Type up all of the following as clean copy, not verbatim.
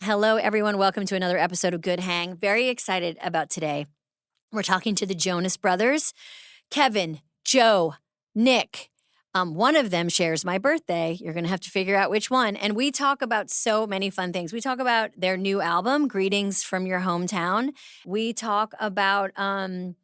Hello, everyone. Welcome to another episode of Good Hang. Very excited about today. We're talking to the Jonas brothers, Kevin, Joe, Nick. One of them shares my birthday. You're going to have to figure out which one. And we talk about so many fun things. We talk about their new album, Greetings from Your Hometown. We talk about the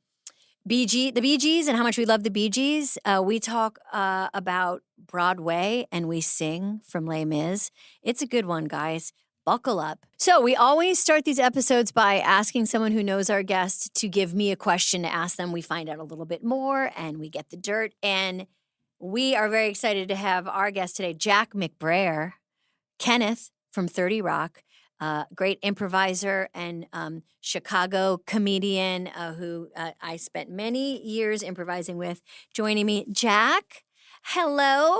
Bee Gees and how much we love the Bee Gees. We talk about Broadway and we sing from Les Mis. It's a good one, guys. Buckle up. So we always start these episodes by asking someone who knows our guest to give me a question to ask them. We find out a little bit more and we get the dirt. And we are very excited to have our guest today, Jack McBrayer, Kenneth from 30 Rock, great improviser and Chicago comedian who I spent many years improvising with. Joining me, Jack. Hello.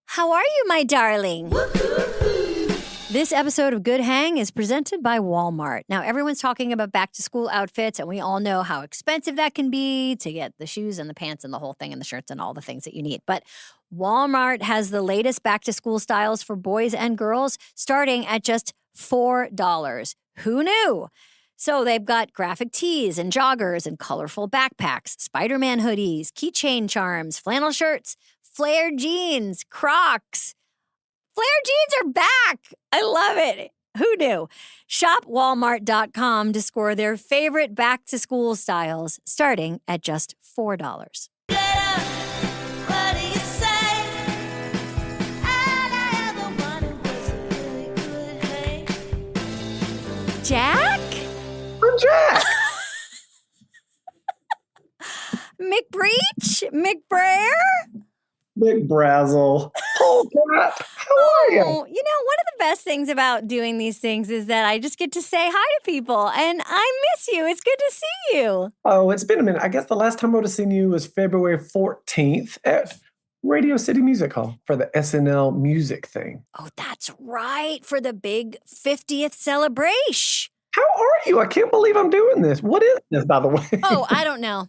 How are you, my darling? This episode of Good Hang is presented by Walmart. Now, everyone's talking about back-to-school outfits, and we all know how expensive that can be to get the shoes and the pants and the whole thing and the shirts and all the things that you need. But Walmart has the latest back-to-school styles for boys and girls starting at just $4. Who knew? So they've got graphic tees and joggers and colorful backpacks, Spider-Man hoodies, keychain charms, flannel shirts, flared jeans, Crocs. Flare jeans are back. I love it. Who knew? Shop Walmart.com to score their favorite back-to-school styles starting at just $4. Jack? I'm Jack. McBreach? McBrayer? McBrazzle. Oh, Cat. How are you? Oh, one of the best things about doing these things is that I just get to say hi to people, and I miss you. It's good to see you. Oh, it's been a minute. I guess the last time I would have seen you was February 14th at Radio City Music Hall for the SNL music thing. Oh, that's right. For the big 50th celebration. How are you? I can't believe I'm doing this. What is this, by the way? Oh, I don't know.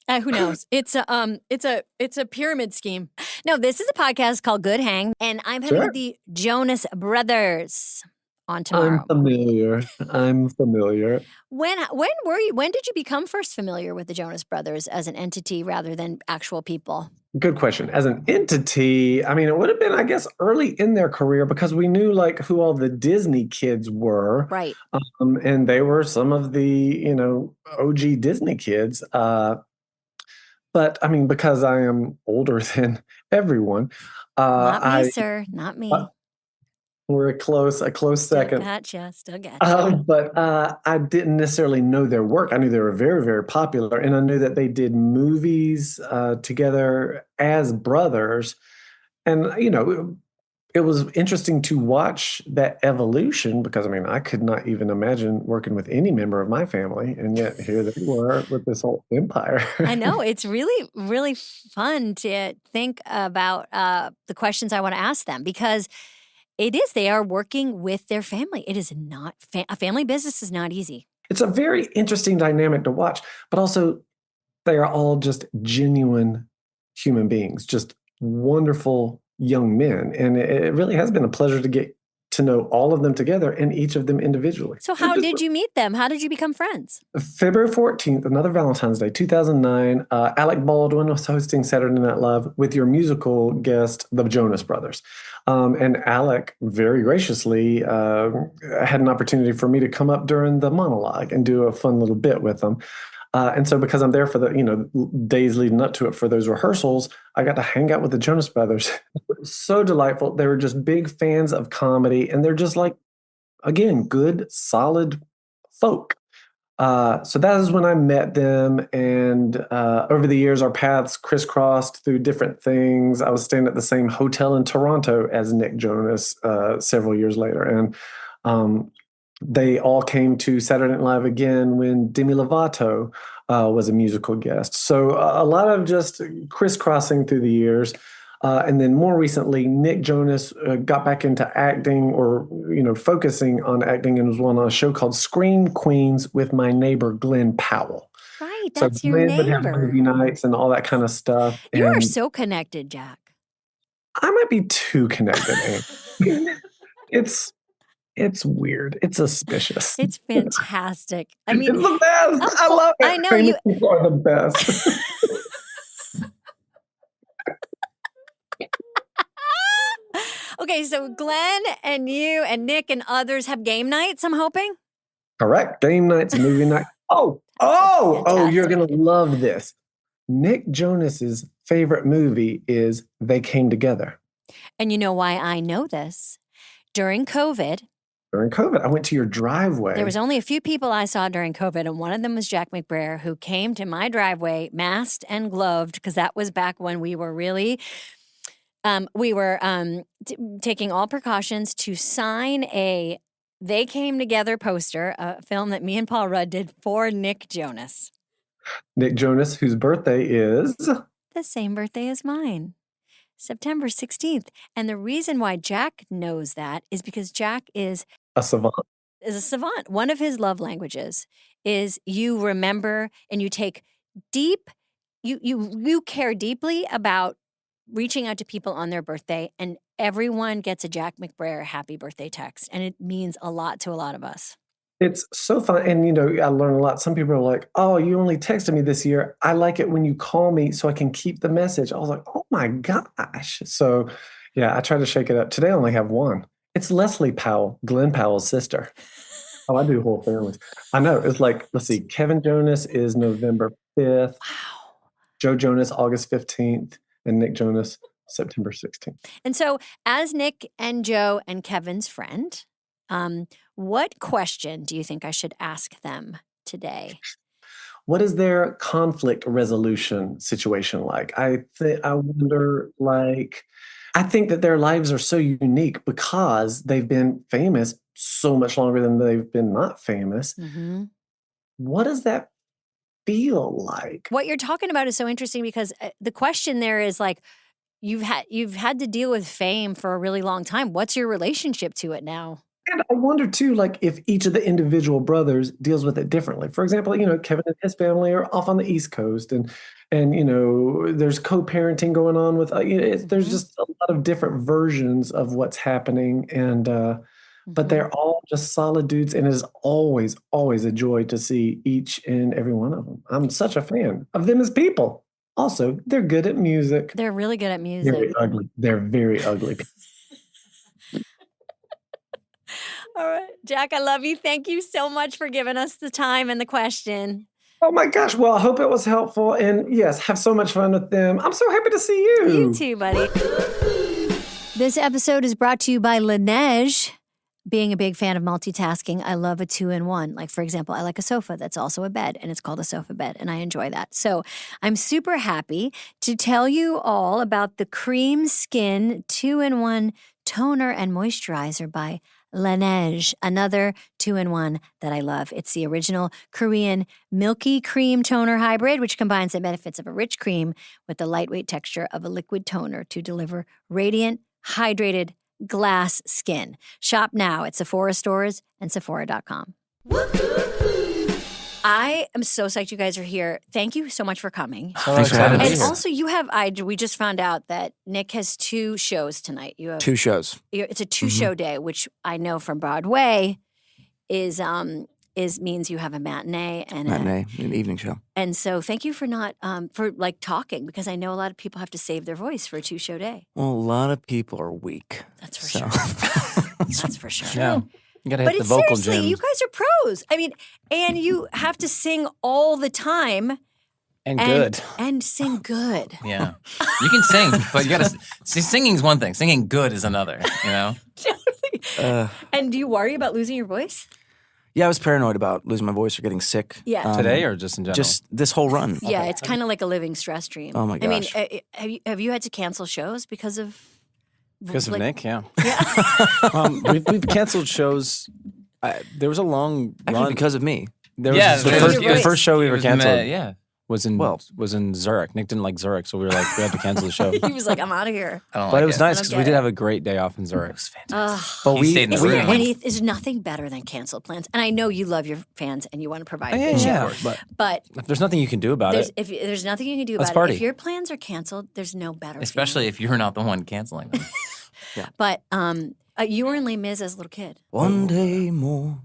Who knows? It's a pyramid scheme. No, this is a podcast called Good Hang, and I'm having the Jonas brothers on tomorrow. I'm familiar. When were you? When did you become first familiar with the Jonas brothers as an entity rather than actual people? Good question. As an entity, I mean, it would have been, I guess, early in their career because we knew like who all the Disney kids were. Right. And they were some of the, OG Disney kids. But I mean, because I am older than everyone. Not me, sir. Not me. We're a close second. Still gotcha. But I didn't necessarily know their work. I knew they were very, very popular. And I knew that they did movies together as brothers. And, it was interesting to watch that evolution because, I mean, I could not even imagine working with any member of my family. And yet here they were with this whole empire. I know. It's really, really fun to think about the questions I want to ask them because they are working with their family. It is not, a family business is not easy. It's a very interesting dynamic to watch, but also they are all just genuine human beings, just wonderful young men. And it really has been a pleasure to get to know all of them together and each of them individually. So how did you meet them? How did you become friends? February 14th, another Valentine's Day, 2009, Alec Baldwin was hosting Saturday Night Live with your musical guest, the Jonas Brothers. And Alec very graciously had an opportunity for me to come up during the monologue and do a fun little bit with them. And so because I'm there for the, days leading up to it for those rehearsals, I got to hang out with the Jonas Brothers. It was so delightful. They were just big fans of comedy, and they're just like, again, good, solid folk. So that is when I met them, and over the years, our paths crisscrossed through different things. I was staying at the same hotel in Toronto as Nick Jonas several years later, and they all came to Saturday Night Live again when Demi Lovato was a musical guest. So a lot of just crisscrossing through the years. And then more recently, Nick Jonas got back into acting or, focusing on acting and was on a show called Scream Queens with my neighbor, Glenn Powell. Right, that's your Glenn would have neighbor. movie nights and all that kind of stuff. You are so connected, Jack. I might be too connected, Anne. It's It's weird. It's suspicious. It's fantastic. I It's mean, the best. I love it. I know Famous you. people are the best. Okay, so Glenn and you and Nick and others have game nights, I'm hoping? Correct. Game nights, movie night. Oh, you're going to love this. Nick Jonas's favorite movie is They Came Together. And you know why I know this? During COVID, I went to your driveway. there was only a few people I saw during COVID, and one of them was Jack McBrayer, who came to my driveway masked and gloved, because that was back when we were really taking all precautions to sign a They Came Together poster, a film that me and Paul Rudd did for Nick Jonas. Nick Jonas, whose birthday is The same birthday as mine, September 16th. And the reason why Jack knows that is because Jack is a savant. One of his love languages is you remember and you take deep, you care deeply about reaching out to people on their birthday, and everyone gets a Jack McBrayer happy birthday text, and it means a lot to a lot of us. It's so fun. And, I learn a lot. Some people are like, oh, you only texted me this year. I like it when you call me so I can keep the message. I was like, oh my gosh. So yeah, I try to shake it up. Today I only have one. It's Leslie Powell, Glenn Powell's sister. Oh, I do whole families. I know. It's like, let's see, Kevin Jonas is November 5th. Wow. Joe Jonas, August 15th. And Nick Jonas, September 16th. And so as Nick and Joe and Kevin's friend, what question do you think I should ask them today? What is their conflict resolution situation like? I wonder, I think that their lives are so unique because they've been famous so much longer than they've been not famous. Mm-hmm. What does that feel like? What you're talking about is so interesting because the question there is like, you've had to deal with fame for a really long time. What's your relationship to it now? And I wonder too, if each of the individual brothers deals with it differently. For example, Kevin and his family are off on the East Coast, and there's co-parenting going on with. There's just a lot of different versions of what's happening, and but they're all just solid dudes, and it is always, always a joy to see each and every one of them. I'm such a fan of them as people. Also, they're good at music. They're really good at music. Very ugly. They're very ugly. All right. Jack, I love you. Thank you so much for giving us the time and the question. Oh my gosh. Well, I hope it was helpful. And yes, have so much fun with them. I'm so happy to see you. You too, buddy. This episode is brought to you by Laneige. Being a big fan of multitasking, I love a 2-in-1. Like, for example, I like a sofa that's also a bed, and it's called a sofa bed, and I enjoy that. So I'm super happy to tell you all about the Cream Skin 2-in-1 toner and moisturizer by Laneige, another 2-in-1 that I love. It's the original Korean milky cream toner hybrid, which combines the benefits of a rich cream with the lightweight texture of a liquid toner to deliver radiant, hydrated, glass skin. Shop now at Sephora stores and Sephora.com. I am so psyched you guys are here. Thank you so much for coming. Thanks for having And us. also, we just found out that Nick has 2 shows tonight. You have 2 shows. It's a 2-show day, which I know from Broadway is means you have a matinee and Matinee, an evening show. And so thank you for not for talking, because I know a lot of people have to save their voice for a 2-show day. Well, a lot of people are weak. That's for sure. That's for sure. Yeah. You gotta But hit the it's vocal seriously, gym. you guys are pros. I mean, and you have to sing all the time. And good. And sing good. Yeah. You can sing, but you gotta see, singing's one thing. Singing good is another, you know? And do you worry about losing your voice? Yeah, I was paranoid about losing my voice or getting sick. Yeah. Today or just in general? Just this whole run. Yeah, it's kind of like a living stress dream. Oh my gosh. I mean, have you had to cancel shows because of Nick, yeah. Yeah. We've canceled shows. There was a long Actually, run. because of me. There Yeah, was it was your the voice. first show we ever canceled. Yeah. Was in Zurich. Nick didn't like Zurich, so we were like, we had to cancel the show. He was like, I'm out of here. I don't But like it was nice I because don't we get did it. have a great day off in Zurich. It was fantastic. But He stayed in the Isn't there room. there's nothing better than canceled plans. And I know you love your fans and you want to provide a Yeah, good show. yeah. But If there's nothing you can do about it. if there's nothing you can do Let's about party. it. If your plans are canceled, there's no better Especially if you're not the one canceling them. But You were in Les Mis as a little kid. One day more.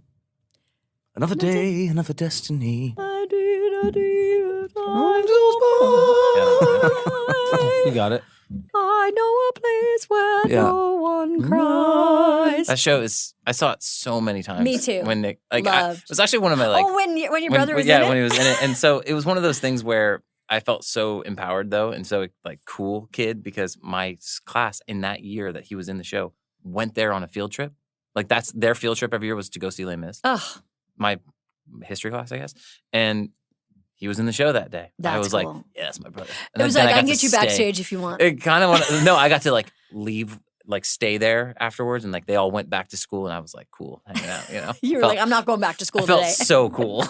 Another day, another destiny. You got it. I know a place where Yeah. no one cries. That show I saw it so many times. Me too. When Nick, it Loved. was actually one of my when your brother was in it? Yeah, when he was in it. And so it was one of those things where I felt so empowered though, and so like cool kid, because my class in that year that he was in the show went there on a field trip. Like that's their field trip every year was to go see Les Mis. Ugh, My history class, I guess. And he was in the show that day. I That's was like, cool. yeah, that's my brother. And it was then like, I got can to get you stay. backstage if you want. It kind of no, I got to like leave, like stay there afterwards, and like they all went back to school, and I was like, cool, hanging out, you know. You were like, I'm not going back to school I felt today. so cool.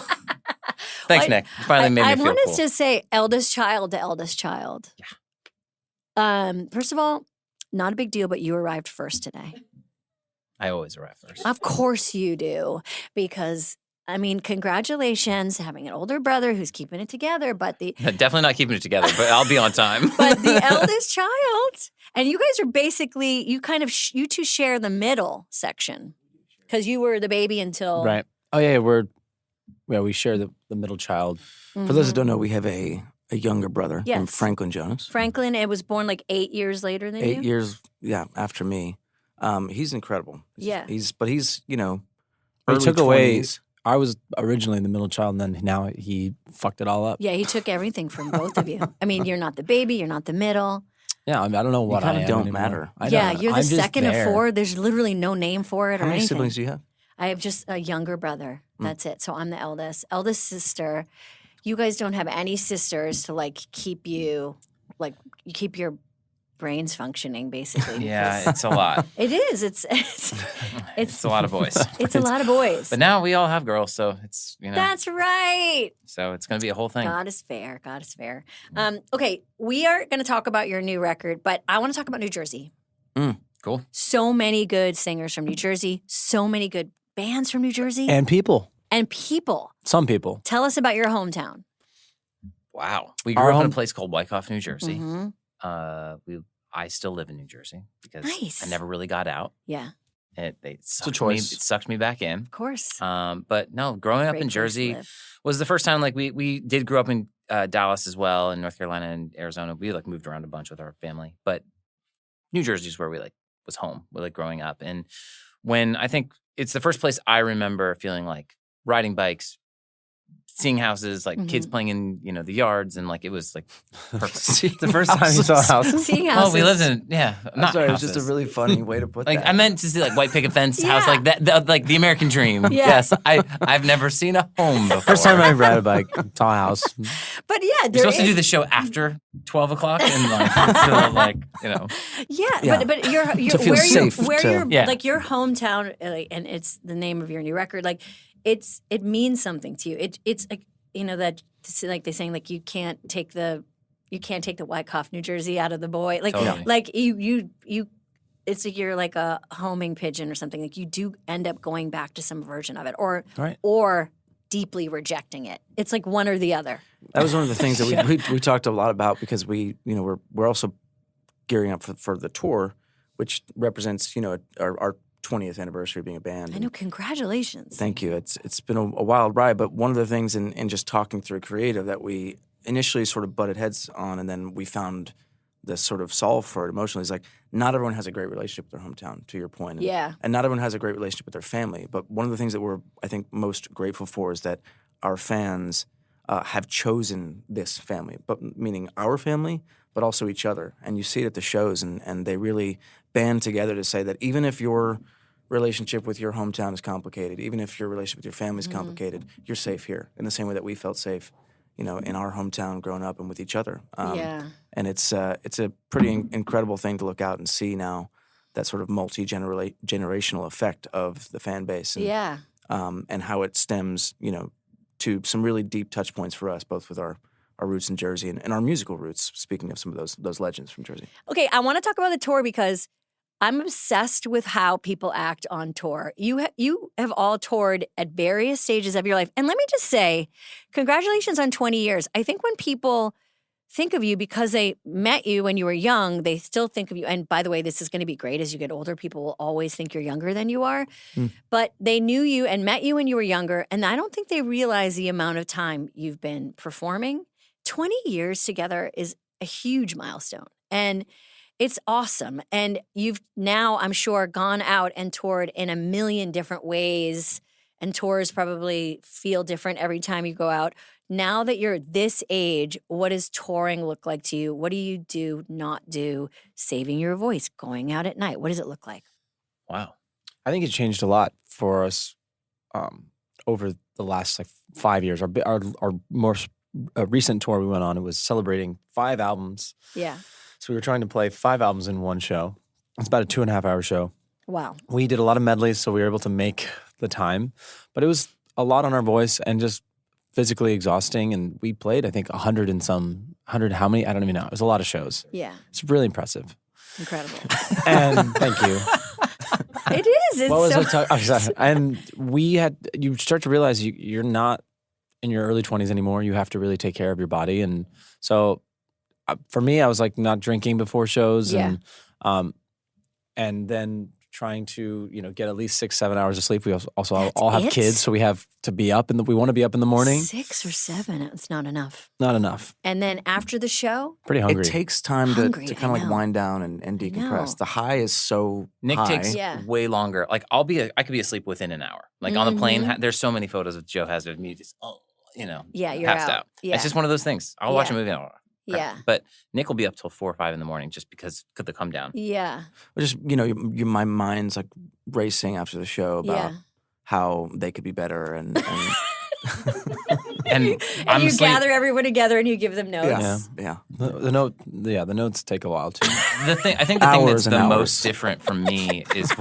Thanks, Well, Nick. You finally made me I feel want cool. to just say eldest child to eldest child. Yeah. First of all, not a big deal, but you arrived first today. I always arrive first. Of course you do, because I mean, congratulations having an older brother who's keeping it together, but the Definitely not keeping it together, but I'll be on time. but the eldest child, and you guys are basically you kind of you two share the middle section because you were the baby until Right. Oh yeah, we share the middle child. For those that don't know, we have a younger brother named Yes. Franklin Jonas. Franklin. It was born like 8 years later than 8 you. years, after me. He's incredible. Yeah. He's He early took away. 20s. I was originally the middle child, and then now he fucked it all up. Yeah, he took everything from both of you. I mean, you're not the baby, you're not the middle. Yeah, I don't know what I kinda am don't anymore. matter. I Yeah, don't- you're the I'm just second of there. 4. There's literally no name for it How or many anything. siblings do you have? I have just a younger brother. That's it. So I'm the eldest. Eldest sister. You guys don't have any sisters to like keep you you keep your brains functioning basically. Yeah, because it's a lot. it is. It's It's a lot of boys. it's a lot of boys. But now we all have girls, so it's That's right. so it's gonna be a whole thing. God is fair. God is fair. Okay, we are going to talk about your new record, but I want to talk about New Jersey. Cool. So many good singers from New Jersey. So many good bands from New Jersey. And people, And people. some people. Tell us about your hometown. Wow. We Our grew up in a home- place called Wyckoff, New Jersey. Mhm. I still live in New Jersey because Nice. I never really got out. Yeah, It sucked choice. It sucked me back in. of course. But no, growing up Great in place to Jersey live. was the first time. Like we did grow up in Dallas as well, and North Carolina and Arizona. We like moved around a bunch with our family, but New Jersey is where we like was home. We like growing up, and when I think it's the first place I remember feeling like riding bikes, seeing houses, like kids Mm-hmm. playing in the yards, and like it was like perfect. The first time you saw houses. Seeing Well, houses. we lived in I'm not sorry, it's just a houses. really funny way to put Like that. I meant to see like white picket fence house, Yeah. like that, like the American dream. Yeah. Yes, I've never seen a home before. First time I ride a bike, tall house. But yeah, You're there supposed to do is- the show after 12 o'clock and like until like Yeah, Yeah. but your To feel where safe where to- your Yeah. like your hometown, and it's the name of your new record. Like it means something to you. It's like that like they saying like you can't take the Wyckoff, New Jersey out of the boy. Like Totally. like you. It's like you're like a homing pigeon or something. Like you do end up going back to some version of it, Right. or deeply rejecting it. It's like one or the other. That was one of the things that we talked a lot about because we're also gearing up for the tour, which represents our 20th anniversary of being a band. I know. Congratulations. Thank you. It's been a wild ride, but one of the things in just talking through creative that we initially sort of butted heads on, and then we found this sort of solve for it emotionally is like not everyone has a great relationship with their hometown, to your point. Yeah. And not everyone has a great relationship with their family. But one of the things that we're, I think, most grateful for is that our fans have chosen this family, but meaning our family, but also each other. And you see it at the shows, and they really band together to say that even if your relationship with your hometown is complicated, even if your relationship with your family is complicated, you're safe here in the same way that we felt safe, in our hometown growing up and with each other. Yeah. And it's a pretty incredible thing to look out and see now, that sort of multi-generational effect of the fan base. And, Yeah. and how it stems, to some really deep touch points for us, both with our roots in Jersey and our musical roots, speaking of some of those legends from Jersey. Okay, I want to talk about the tour because I'm obsessed with how people act on tour. You have all toured at various stages of your life. And let me just say, congratulations on 20 years. I think when people think of you because they met you when you were young. They still think of you. And by the way, this is going to be great as you get older. People will always think you're younger than you are. But they knew you and met you when you were younger. And I don't think they realize the amount of time you've been performing. 20 years together is a huge milestone. And it's awesome. And you've now, I'm sure, gone out and toured in a million different ways. And tours probably feel different every time you go out. Now that you're this age, what does touring look like to you? What do you do, not do? Saving your voice, going out at night. What does it look like? Wow. I think it changed a lot for us over the last 5 years. Our most recent tour we went on, it was celebrating 5 albums. Yeah. So we were trying to play 5 albums in one show. It's about a 2.5-hour show. Wow. We did a lot of medleys, so we were able to make the time. But it was a lot on our voice and just physically exhausting. And we played, I think, 100 how many? I don't even know. It was a lot of shows. Yeah. It's really impressive. Incredible. And thank you. It is. It's What was so. I talking? And you start to realize you're not in your early 20s anymore. You have to really take care of your body. And so for me, I was like not drinking before shows and then trying to, get at least 6-7 hours of sleep. We also all have kids, so we have to be up we want to be up in the morning. 6 or 7, it's not enough. Not enough. And then after the show, Pretty hungry. It takes time to Hungry, kind of I like know. wind down and know. decompress. The high is so Nick high. takes Yeah. way longer. Like I could be asleep within an hour. Like on the plane, there's so many photos of Joe has of me just, yeah, you're passed out. out. Yeah. It's just one of those things. I'll watch a Yeah. movie. And Yeah. But Nick will be up till 4 or 5 in the morning just because could the come down. Yeah. Just my mind's like racing after the show about how they could be better and And And I'm you asleep. gather everyone together and you give them notes. yeah. The notes take a while too. I think the thing that's Hours and the hours. most different from me is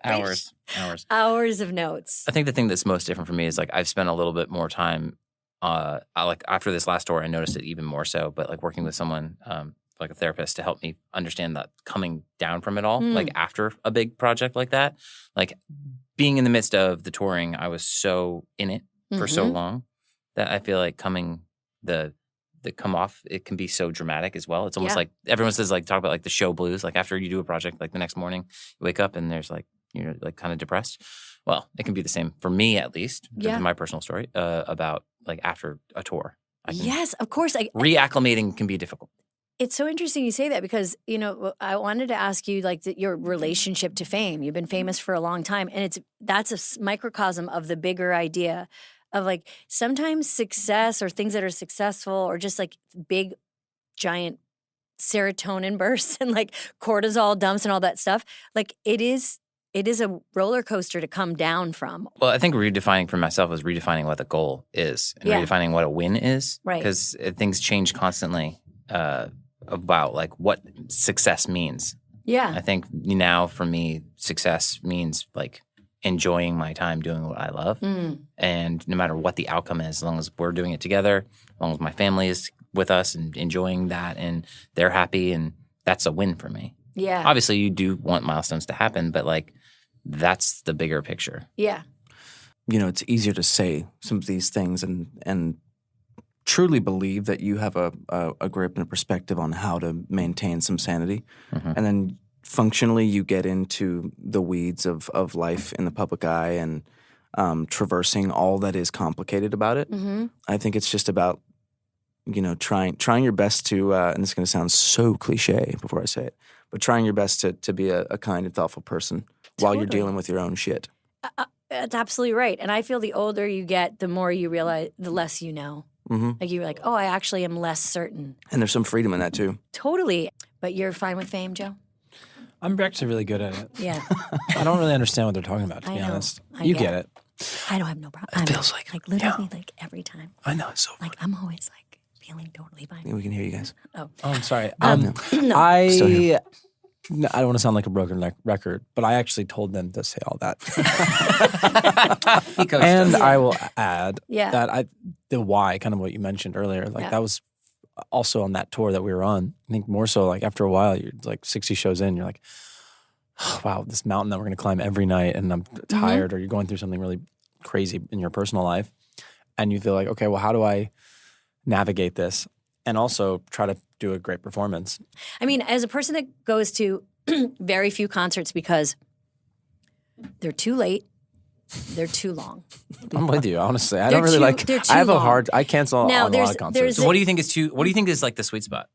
hours. Hours of notes. I think the thing that's most different for me is like I've spent a little bit more time. Like after this last tour, I noticed it even more so. But like working with someone, like a therapist, to help me understand that coming down from it all, like after a big project like that, like being in the midst of the touring, I was so in it for so long that I feel like the come off, it can be so dramatic as well. It's almost like everyone says like talk about like the show blues. Like after you do a project, like the next morning you wake up and there's like you're like kind of depressed. Well, it can be the same for me at least. Yeah. My personal story about like after a tour. Yes, of course. Reacclimating can be difficult. It's so interesting you say that because, I wanted to ask you like your relationship to fame. You've been famous for a long time and that's a microcosm of the bigger idea of like sometimes success or things that are successful or just like big giant serotonin bursts and like cortisol dumps and all that stuff. Like it is a roller coaster to come down from. Well, I think redefining for myself was redefining what the goal is and redefining what a win is. Right. Because things change constantly about like what success means. Yeah. I think now for me, success means like enjoying my time doing what I love. And no matter what the outcome is, as long as we're doing it together, as long as my family is with us and enjoying that and they're happy, and that's a win for me. Yeah. Obviously, you do want milestones to happen, but like that's the bigger picture. Yeah. It's easier to say some of these things and truly believe that you have a grip and a perspective on how to maintain some sanity. And then functionally you get into the weeds of life in the public eye and traversing all that is complicated about it. I think it's just about, trying your best to, and this is going to sound so cliche before I say it, but trying your best to be a kind and thoughtful person while you're Totally. dealing with your own shit. That's absolutely right. And I feel the older you get, the more you realize, the less you know. Like you're like, oh, I actually am less certain. And there's some freedom in that too. Totally. But you're fine with fame, Joe? I'm actually really good at it. Yeah. I don't really understand what they're talking about, to I be know. honest. I You get get it. it. I don't have no problem. It feels like it. literally like every time. I know, it's so Like I'm always like feeling totally fine. we can hear you guys. Oh. Oh, I'm sorry. No. Still here. No, I don't want to sound like a broken record, but I actually told them to say all that. He coached And us. I will add Yeah. that the why, kind of what you mentioned earlier, like Yeah. that was also on that tour that we were on. I think more so like after a while, you're like 60 shows in, you're like, oh, wow, this mountain that we're going to climb every night and I'm tired, or you're going through something really crazy in your personal life. And you feel like, okay, well, how do I navigate this? and also try to do a great performance. I mean, as a person that goes to very few concerts because they're too late, they're too long. I'm with you, honestly. I They're don't really too- like. they're too I have a long. hard. I cancel Now, on a lot there's- of concerts. there's So what do you think is too? What do you think is like the sweet spot?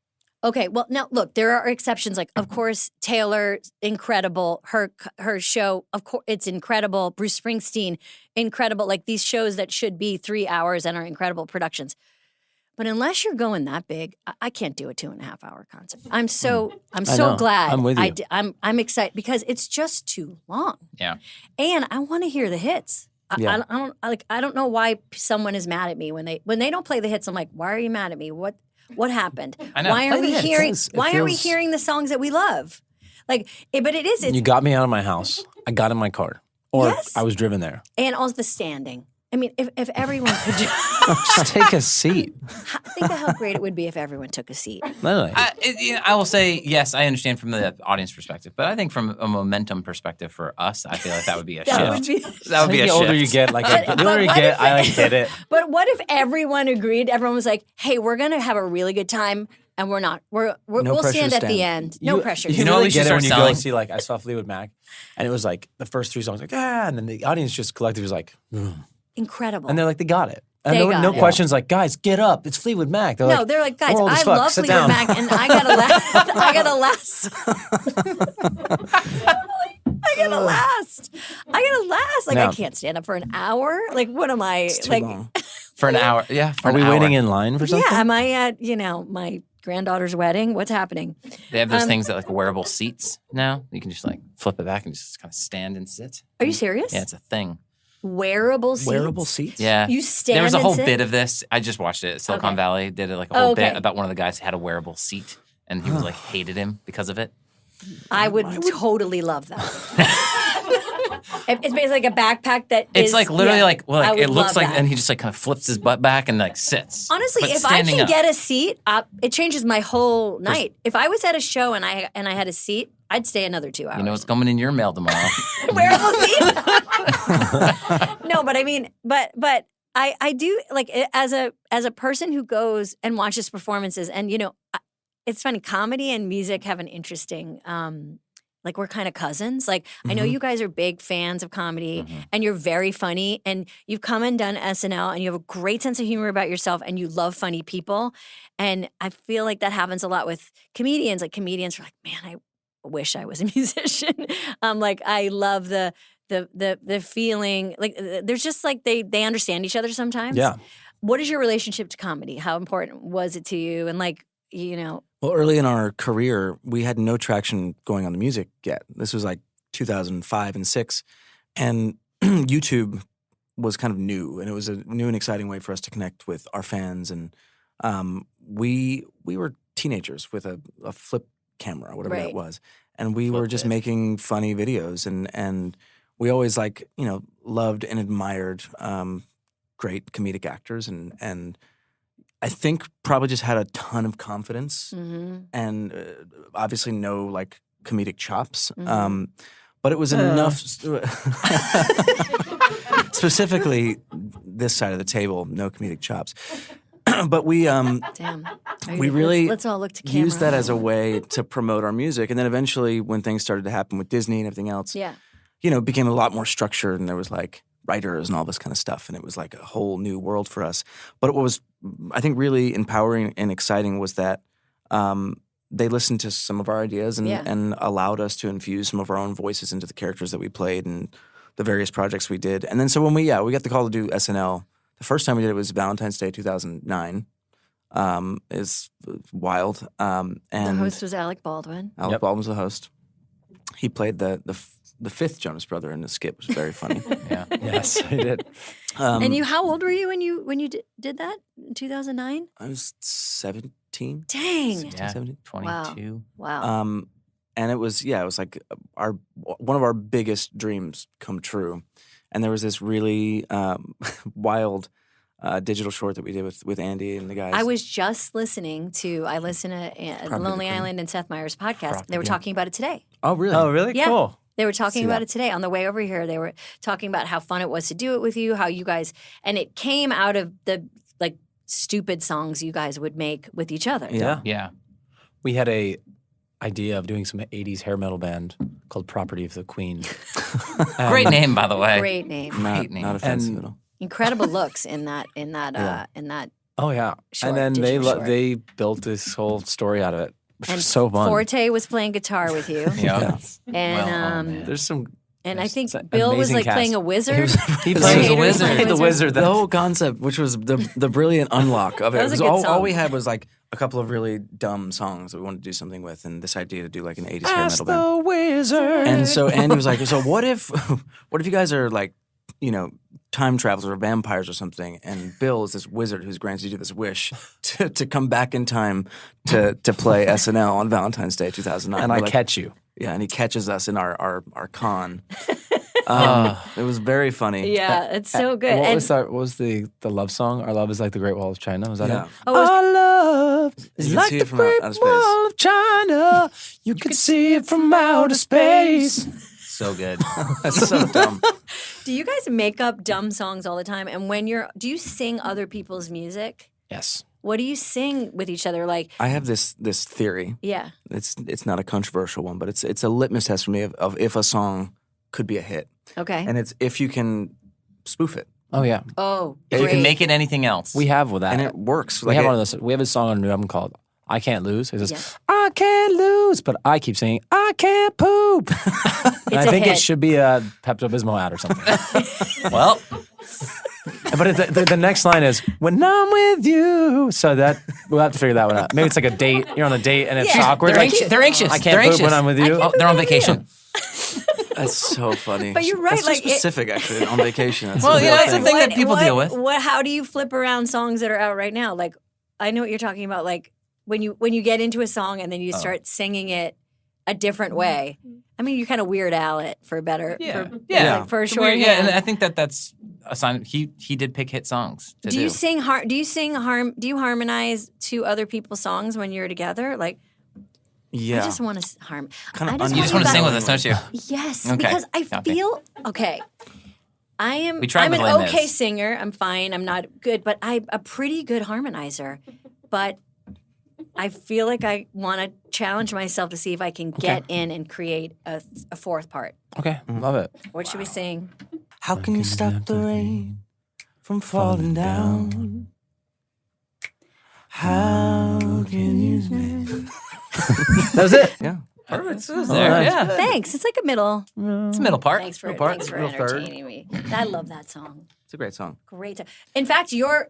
Okay, well, now look, there are exceptions. Like, of course, Taylor, incredible. Her show, of course, it's incredible. Bruce Springsteen, incredible. Like these shows that should be 3 hours and are incredible productions. But unless you're going that big, I can't do a 2.5 hour concert. I'm so know. glad. I'm with you. I'm excited because it's just too long. Yeah. And I want to hear the hits. Yeah. I don't know why someone is mad at me when they don't play the hits. I'm like, why are you mad at me? What happened? I know. Why Play aren't the we hits. hearing? It Why aren't we feels- hearing the songs that we love? Like, but it is. It's, You got me out of my house. I got in my car, or Yes. I was driven there. and also the standing. I mean, if everyone could Just take a seat. think of how great it would be if everyone took a seat. Literally. I will say yes. I understand from the audience perspective, but I think from a momentum perspective for us, I feel like that would be a That would shift. be- That would be a the shift. older you get, like But- the older you but get, what I if- like get it. But what if everyone agreed? Everyone was like, "Hey, we're gonna have a really good time, and we're not. No We'll pressure stand to at the stand. end. No pressure." You know, really we should get it when start you go selling- see, like, I saw Fleetwood Mac, and it was like the first 3 songs, like, and then the audience just collectively was like, Incredible. and they're like, they got it. And They no, got no it. questions, like, guys, get up. It's Fleetwood Mac. They're no, like, they're like, guys, "We're old as I fuck. love Sit Fleetwood down." Mac, and I gotta last. I gotta last. I gotta last. I gotta last. Like Yeah. I can't stand up for an hour. Like what am I? It's too like long. For an hour. Yeah. For Are an we hour. waiting in line for something? yeah. Am I at my granddaughter's wedding? What's happening? They have those things that like wearable seats now. You can just like flip it back and just kind of stand and sit. Are you serious? Yeah, it's a thing. Wearable seats. Wearable seats? Yeah. You stand. There was a and whole sit? bit of this. I just watched it. Silicon Okay. Valley did it like a Oh, whole okay. bit about one of the guys who had a wearable seat and he was like hated him because of it. I would totally love that. It's basically like a backpack that It's is- like literally yeah, like, well, I like would it looks love like, that. and he just like kind of flips his butt back and like sits. Honestly, But if I standing can up. get a seat, it changes my whole night. If I was at a show and I had a seat, I'd stay another 2 hours. You know what's coming in your mail tomorrow. Wearable seat. No, but I mean, but I do like as a person who goes and watches performances, and it's funny. Comedy and music have an interesting. Like we're kind of cousins. Like I know you guys are big fans of comedy and you're very funny and you've come and done SNL and you have a great sense of humor about yourself and you love funny people. And I feel like that happens a lot with comedians. Like comedians are like, man, I wish I was a musician. Like I love the feeling. Like there's just like they understand each other sometimes. Yeah. What is your relationship to comedy? How important was it to you? And like, Well, early in our career, we had no traction going on the music yet. This was like 2005 and 6. And YouTube was kind of new, and it was a new and exciting way for us to connect with our fans. And we were teenagers with a flip camera, whatever Right. that was. And we were Flip just it. making funny videos. And we always loved and admired great comedic actors. And I think probably just had a ton of confidence and obviously no like comedic chops. But it was enough. Specifically, this side of the table, no comedic chops. But we damn. we really let's all look to camera. used that as a way to promote our music. And then eventually, when things started to happen with Disney and everything else, Yeah. it became a lot more structured, and there was like writers and all this kind of stuff, and it was like a whole new world for us. But what was, I think, really empowering and exciting was that they listened to some of our ideas and allowed us to infuse some of our own voices into the characters that we played and the various projects we did. And then so when we got the call to do SNL, the first time we did it was Valentine's Day 2009. Is wild. And The host was Alec Baldwin. Alec Baldwin was the host. He played the fifth Jonas brother in the skit, which was very funny. Yeah. Yes, I did. And how old were you when you did that in 2009? I was 17. Dang. Yeah. 17. 22. Wow. And it was like one of our biggest dreams come true. And there was this really wild digital short that we did with Andy and the guys. I was just listening to Lonely Queen. Island and Seth Meyers' podcast. They were Yeah. talking about it today. Oh, really? Oh, really? Yeah. Cool. They were talking See about that. it today on the way over here. They were talking about how fun it was to do it with you, how you guys, and it came out of the like stupid songs you guys would make with each other. Yeah. Yeah. We had a idea of doing some 80s hair metal band called Property of the Queen. Great name, by the way. Great name. Not, name. not offensive And- at all. Incredible looks in that Oh, yeah. Short, and then digital short. they built this whole story out of it, which and was so fun. Forte was playing guitar with you. Yeah. And Well, man. There's some. and I there's think some Bill was amazing like cast. playing a wizard. He The plays skater a was wizard. playing a The wizard. The whole concept, which was the brilliant unlock of it, That was a was good all song. we had was like a couple of really dumb songs that we wanted to do something with, and this idea to do like an 80s hair Ask metal band. the wizard. And so Andy was like, "So what if you guys are like, time travelers or vampires or something, and Bill is this wizard who's granted you this wish to come back in time to play SNL on Valentine's Day 2009." and We're I like, catch you. yeah, and he catches us in our con. It was very funny. Yeah, it's so good. What And was the love song? Our love is like the Great Wall of China. Was that Yeah. it? Oh, it was- Our love is can like see the it from Great outer space. Wall of China. You can see it from outer space. So good. That's so dumb. do you guys make up dumb songs all the time? And do you sing other people's music? Yes. What do you sing with each other? Like, I have this theory. yeah. It's not a controversial one, but it's a litmus test for me of if a song could be a hit, Okay. and it's if you can spoof it, Oh yeah. Oh, If you great. can make it anything else. We have with that. and it works. we have one of those. We have a song on a new album called "I Can't Lose." It says, Yeah. "I can't lose," but I keep singing, "I can't poop." and I a think hit. it should be a Pepto Bismol ad or something. Well, But the next line is "When I'm with you," so that we'll have to figure that one out. Maybe it's like a date. You're on a date and it's Yeah. awkward. they're Like, anxious. They're anxious. I can't they're poop anxious. when I'm with you. I can't Oh, they're on poop when I'm vacation. That's so funny. But you're right, That's so like, it- specific, actually, on vacation. That's Well, a yeah, real that's the thing. thing that people deal with. How do you flip around songs that are out right now? Like, I know what you're talking about. Like when you get into a song and then you start singing it a different way. I mean, you kind of Weird Al it for better. Yeah. For, Yeah. Like, for a It's short. weird, yeah, and I think that's a sign. He did pick hit songs to do. Do you sing? Do you harmonize to other people's songs when you're together? Like, Yeah. I just want to harm. Kinda I just You just want want to you sing guys- with us, don't you? Yes, Okay. because I Okay. feel okay. We tried I'm with an Les Mis. okay singer. I'm fine. I'm not good, but I'm a pretty good harmonizer. But I feel like I want to challenge myself to see if I can get in and create a fourth part. Okay, love it. What should we sing? How can you stop the rain from falling down? How can you? That was it. Yeah. Perfect. All There, right. yeah. Thanks. It's like a middle. It's middle part. Thanks for middle part. thanks for middle third. entertaining me. I love that song. It's a great song. Great song. In fact, your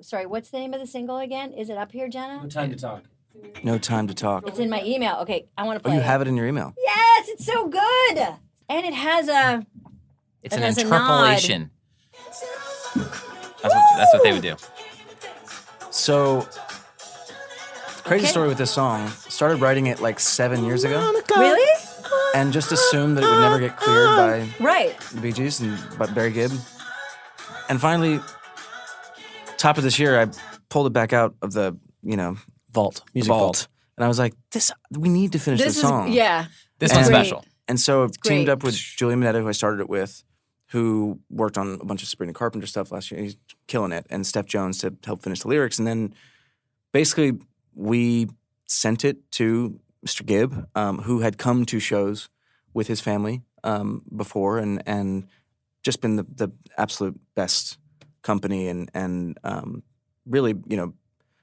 sorry, what's the name of the single again? Is it up here, Jenna? Time to talk. No time to talk. It's in my email. Okay, I want to Oh, play. you have it in your email. Yes, it's so good, and it has a. It's It an has a interpolation. That's what they would do. So, crazy Okay. story with this song. Started writing it like 7 years ago, Really? and just assumed that it would never get cleared by Right. the Bee Gees and by Barry Gibb. And finally, top of this year, I pulled it back out of the Vault. Music vault, and I was like, we need to finish this This is song. yeah. This And- one's Great. special. And so I've teamed great. up with Julie Minetta, who I started it with, who worked on a bunch of Sabrina Carpenter stuff last year. He's killing it. And Steph Jones to help finish the lyrics. And then basically we sent it to Mr. Gibb, who had come to shows with his family before and just been the absolute best company and really,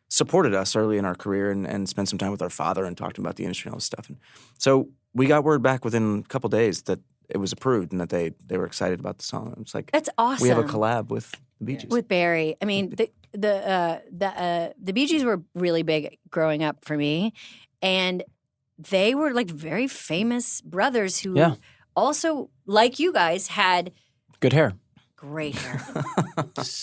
supported us early in our career and spent some time with our father and talked about the industry and all this stuff. And so we got word back within a couple days that it was approved and that they were excited about the song. It's like That's awesome. we have a collab with the Bee Gees. with Barry. I mean, the Bee Gees were really big growing up for me, and they were like very famous brothers who Yeah. also, like you guys, had Good hair. great hair,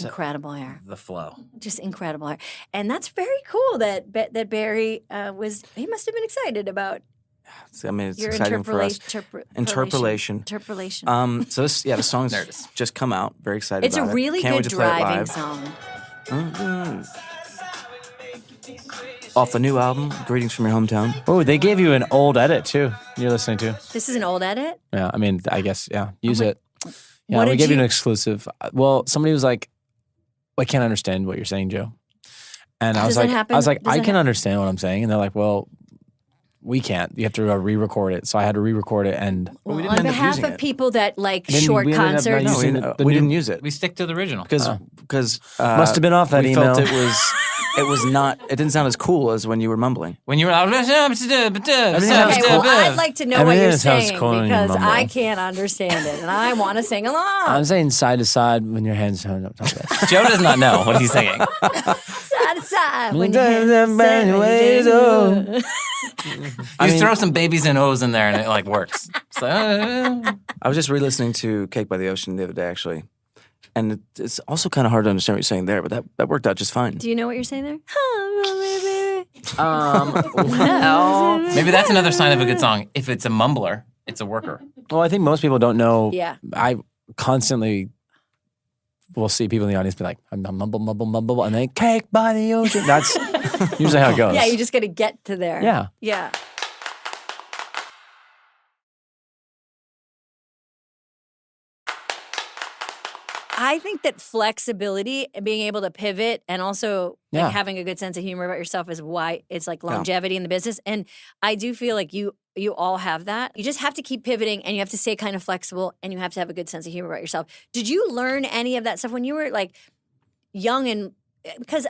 incredible hair, The flow. just incredible hair, and that's very cool. That Barry was. He must have been excited about I mean, it's your exciting for us. interpolation. Interpolation. So the song's There it is. just come out. Very excited It's a about really it. Can't good wait to play it driving live. song. Off the new album, Greetings from Your Hometown. Oh, they gave you an old edit too. You're listening to. This is an old edit. Yeah, I mean, I guess use my- it. Yeah, What we did gave you you- an exclusive. Well, somebody was like, I can't understand what you're saying, Joe. And I Does was that like, happen? I was like, Does I that can happen? understand what I'm saying. And they're like, well, we can't. You have to re-record it. So I had to re-record it, and Well, we Well, didn't on end up behalf using of it. people that like Then short we ended up not concerts. No, using we, the we new- didn't use it We stick to the original. because must have been off that we email. felt it was not. It didn't sound as cool as when you were mumbling. When you were out, Okay, well, I'd like to know what Everything you're sounds saying cool when you because mumble. I can't understand it, and I want to sing along. I'm saying side to side when your hands turn up. Joe does not know what he's singing. Side to side when You your turn hands them say back what ways, you oh. do. You throw some babies and O's in there and it like works. It's like, I was just re-listening to "Cake by the Ocean" the other day, actually, and it's also kind of hard to understand what you're saying there, but that worked out just fine. Do you know what you're saying there? Well, maybe that's another sign of a good song. If it's a mumbler, it's a worker. well, I think most people don't know. Yeah. I constantly will see people in the audience be like, I'm mumble, mumble, mumble, and then cake by the ocean. That's usually how it goes. Yeah, you just got to get to there. Yeah. Yeah. I think that flexibility, being able to pivot, and also like Yeah. having a good sense of humor about yourself is why it's like longevity in the business. And I do feel like you all have that. You just have to keep pivoting, and you have to stay kind of flexible, and you have to have a good sense of humor about yourself. Did you learn any of that stuff when you were like young? And because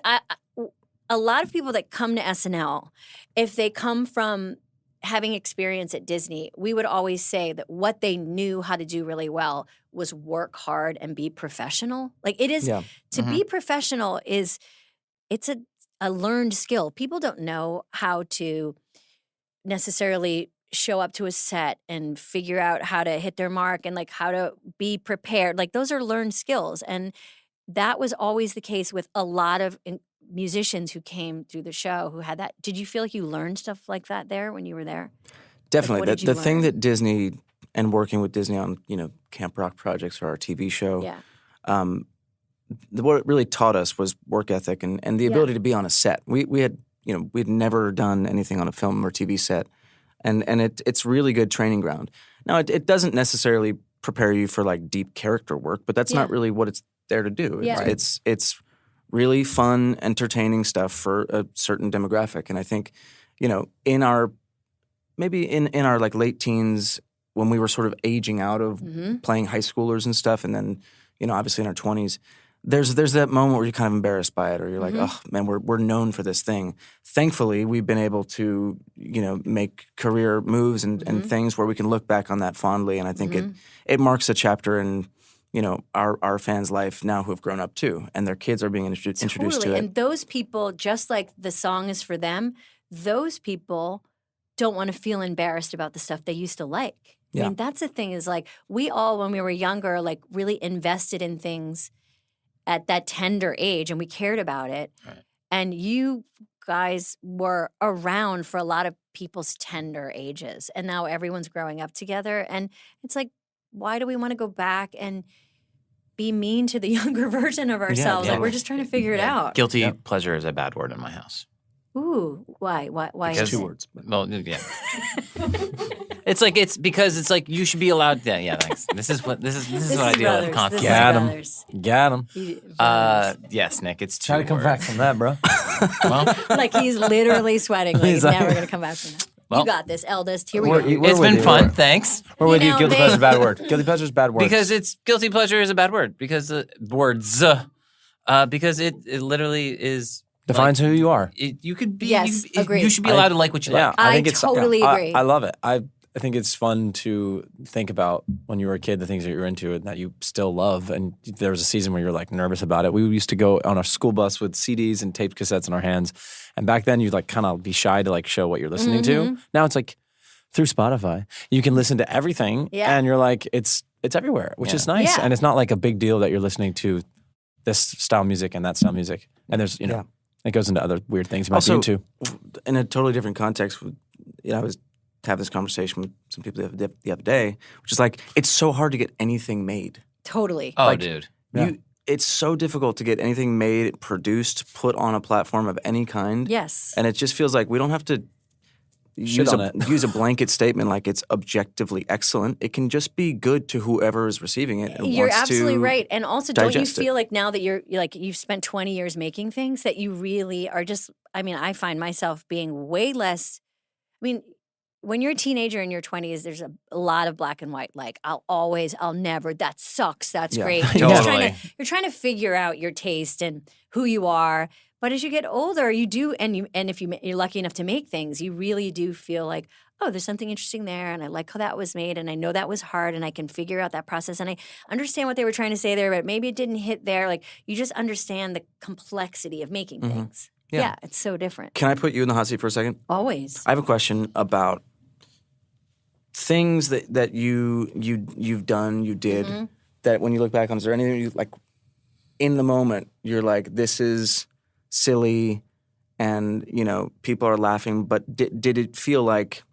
a lot of people that come to SNL, if they come from having experience at Disney, we would always say that what they knew how to do really well was work hard and be professional. Like it is to be professional it's a learned skill. People don't know how to necessarily show up to a set and figure out how to hit their mark and like how to be prepared. Like those are learned skills. And that was always the case with a lot of musicians who came through the show who had that. Did you feel like you learned stuff like that there when you were there? Definitely. what did you The thing learn? that Disney and working with Disney on, Camp Rock projects or our TV show, Yeah. what it really taught us was work ethic and the ability to be on a set. We had, we'd never done anything on a film or TV set. And it's really good training ground. Now, it doesn't necessarily prepare you for like deep character work, but that's not really what it's there to do. Yeah. It's really fun, entertaining stuff for a certain demographic. And I think, in our like late teens, when we were sort of aging out of playing high schoolers and stuff, and then, obviously in our 20s, there's that moment where you're kind of embarrassed by it, or you're like, oh man, we're known for this thing. Thankfully, we've been able to, make career moves and things where we can look back on that fondly. And I think it marks a chapter in, our fans' life now who have grown up too, and their kids are being introduced to it. And those people, just like the song is for them, those people don't want to feel embarrassed about the stuff they used to like. I mean, that's the thing is like we all, when we were younger, like really invested in things at that tender age and we cared about it. Right. And you guys were around for a lot of people's tender ages. And now everyone's growing up together. And it's like, why do we want to go back and be mean to the younger version of ourselves? Like we're just trying to figure it out. Guilty pleasure is a bad word in my house. Ooh, why? Why Because is it? 2 words. Well, yeah. It's because you should be allowed. Yeah, thanks. This is what I deal with constantly. Got 'em. Got him. Yes, Nick. It's 2 Try to come words. back from that, bro. Well, Like he's literally sweating. Like He's he's never like- going to come back from that. Well, you got this, eldest. Here we we're- go. we're it's with been you. fun. Thanks. We're with you. know, Guilty they- pleasure is a bad word. Guilty pleasure is a bad word. Because it's guilty pleasure is a bad word. Because the words. Because it literally is. defines who you are. You could be. Yes, agreed. You should be allowed to like what you like. I totally agree. I love it. I think it's fun to think about when you were a kid, the things that you're into and that you still love. And there was a season where you're like nervous about it. We used to go on a school bus with CDs and tape cassettes in our hands. And back then you'd like kind of be shy to like show what you're listening to. Now it's like through Spotify, you can listen to everything and you're like, it's everywhere, which is nice. Yeah. And it's not like a big deal that you're listening to this style music and that style music. And there's, it goes into other weird things you might be Also, into. in a totally different context, I was to have this conversation with some people the other day, which is like, it's so hard to get anything made. Totally. Oh, Like, dude. It's so difficult to get anything made, produced, put on a platform of any kind. Yes. And it just feels like we don't have to, use on it. use a blanket statement like it's objectively excellent. It can just be good to whoever is receiving it. And You're wants absolutely to right. And also, don't you digest it. feel like now that you're like you've spent 20 years making things that you really are just? I mean, I find myself being way less. I mean, when you're a teenager in your 20s, there's a lot of black and white. Like I'll never. That sucks. That's Yeah. great. Totally. You're trying to figure out your taste and who you are. But as you get older, you do, and if you're lucky enough to make things, you really do feel like, oh, there's something interesting there, and I like how that was made, and I know that was hard, and I can figure out that process, and I understand what they were trying to say there, but maybe it didn't hit there. Like you just understand the complexity of making things. Yeah. Yeah, it's so different. Can I put you in the hot seat for a second? Always. I have a question about things that you've done, you did, that when you look back on, is there anything you like in the moment, you're like, this is silly and, people are laughing, but did it feel like,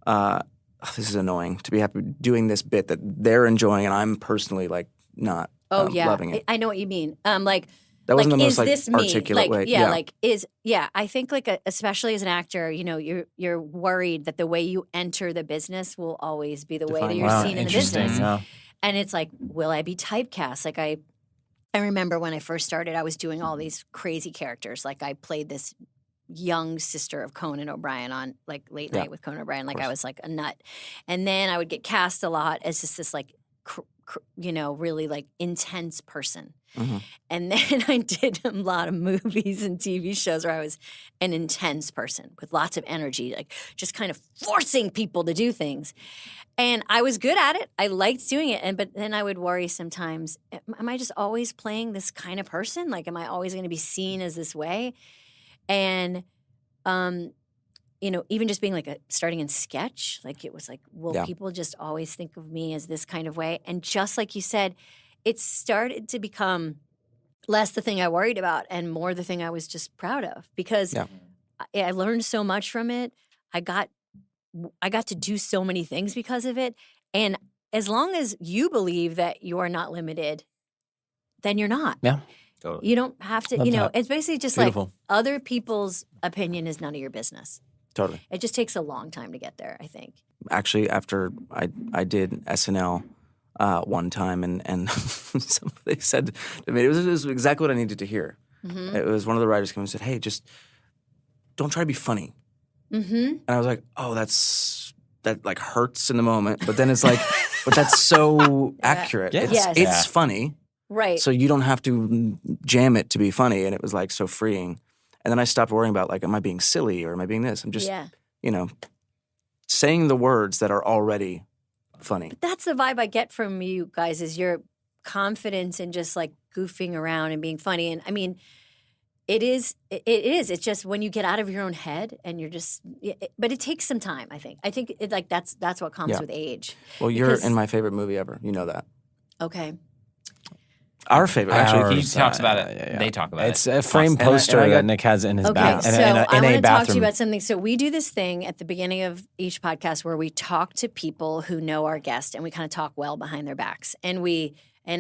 this is annoying to be happy doing this bit that they're enjoying and I'm personally like not loving it? I know what you mean. Like, That wasn't like, the most is like this me? articulate way. I think like especially as an actor, you're worried that the way you enter the business will always be the way that Define you're it. seen in the Interesting. business. Yeah. And it's like, will I be typecast? Like I remember when I first started, I was doing all these crazy characters. Like I played this young sister of Conan O'Brien on like Late Night with Conan O'Brien. Like I was like a nut. And then I would get cast a lot as just this like, really like intense person. Mm-hmm. And then I did a lot of movies and TV shows where I was an intense person with lots of energy, like just kind of forcing people to do things. And I was good at it. I liked doing it. But then I would worry sometimes, am I just always playing this kind of person? Like, am I always going to be seen as this way? And, even just being like starting in sketch, like it was like, will people just always think of me as this kind of way? And just like you said, it started to become less the thing I worried about and more the thing I was just proud of because I learned so much from it. I got to do so many things because of it. And as long as you believe that you are not limited, then you're not. Yeah. Totally. You don't have to, Love that. it's basically just Beautiful. like other people's opinion is none of your business. Totally. It just takes a long time to get there, I think. Actually, after I did SNL one time, and somebody said to me, it was exactly what I needed to hear. Mm-hmm. It was one of the writers came and said, "Hey, just don't try to be funny." Mm-hmm. And I was like, "Oh, that like hurts in the moment," but then it's like, but that's so accurate. Yeah. Yes. It's funny, Right. so you don't have to jam it to be funny, and it was like so freeing. And then I stopped worrying about like, am I being silly or am I being this? I'm just, saying the words that are already funny. But that's the vibe I get from you guys is your confidence in just like goofing around and being funny. And I mean, it is. It's just when you get out of your own head and you're just, but it takes some time, I think. I think that's what comes with age. Well, you're Because- in my favorite movie ever. You know that. Okay. Our favorite, actually. He talks about it. They talk about It's it. a frame And I poster got- that Nick has in his Okay, bath so in I a want to talk to bathroom. you about something. So we do this thing at the beginning of each podcast where we talk to people who know our guest, and we kind of talk well behind their backs, and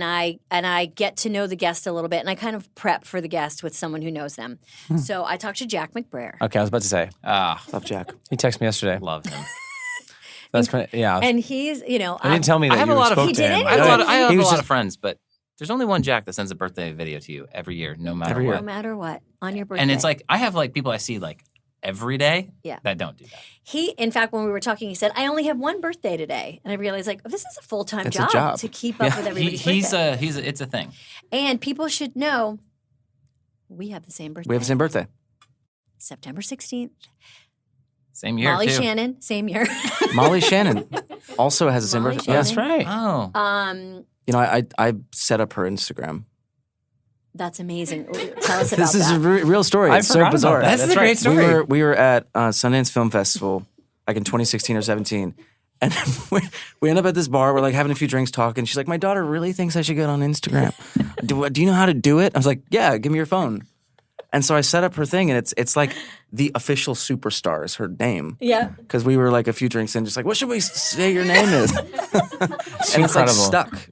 I get to know the guest a little bit, and I kind of prep for the guest with someone who knows them. So I talked to Jack McBrayer, Okay, I was about to say. Love Jack. He texted me yesterday. Love him. That's pretty, yeah. and he's He didn't tell me that I have you a lot of- spoke He to him. didn't? I have He a was lot just- of friends, but there's only one Jack that sends a birthday video to you every year, no matter Every year. no what. matter what on your birthday. And it's like I have like people I see like every day Yeah. that don't do that. He, in fact, when we were talking, he said, "I only have one birthday today," and I realized like, oh, this is a full-time It's a job. to keep up with everybody's He's birthday. it's a thing. And people should know we have the same birthday. We have the same birthday. September 16th. Same year Molly too. Shannon, same year. Molly Shannon also has the same Molly birthday. Shannon. That's right. Oh. I set up her Instagram. That's amazing. Tell us about This is that. a real story. I It's so forgot about bizarre. that. That's a great story. We were at Sundance Film Festival like in 2016 or 17. And we end up at this bar. We're like having a few drinks, talking. She's like, "My daughter really thinks I should get on Instagram. Do you know how to do it?" I was like, "Yeah, give me your phone." And so I set up her thing, and it's like the official superstar is her name. Yeah. Because we were like a few drinks in, just like, "What should we say your name is?" And it's like incredible. stuck.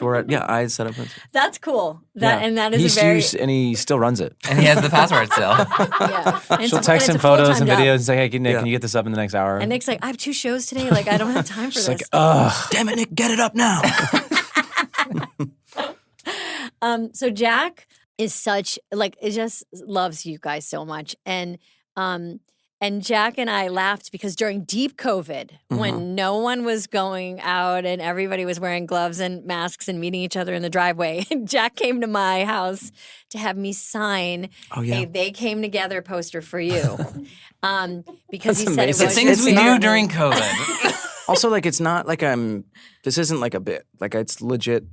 I set up. That's cool. Yeah. And that is a very and he still runs it. And he has the password still. yeah. And She'll it's text and him it's a photos full-time and job. videos and say, "Hey, Nick, Yeah. can you get this up in the next hour?" And Nick's like, I have 2 shows today. Like, I don't have time for She's this. like, "Ugh." Damn it, Nick, get it up now. So Jack is such like it just loves you guys so much, and Jack and I laughed because during deep COVID, when no one was going out and everybody was wearing gloves and masks and meeting each other in the driveway, Jack came to my house to have me sign a "They Came Together" poster for you, because he said it amazing. was Things we your do favorite during movie. COVID. Also, like, it's not like this isn't like a bit. Like, it's legit.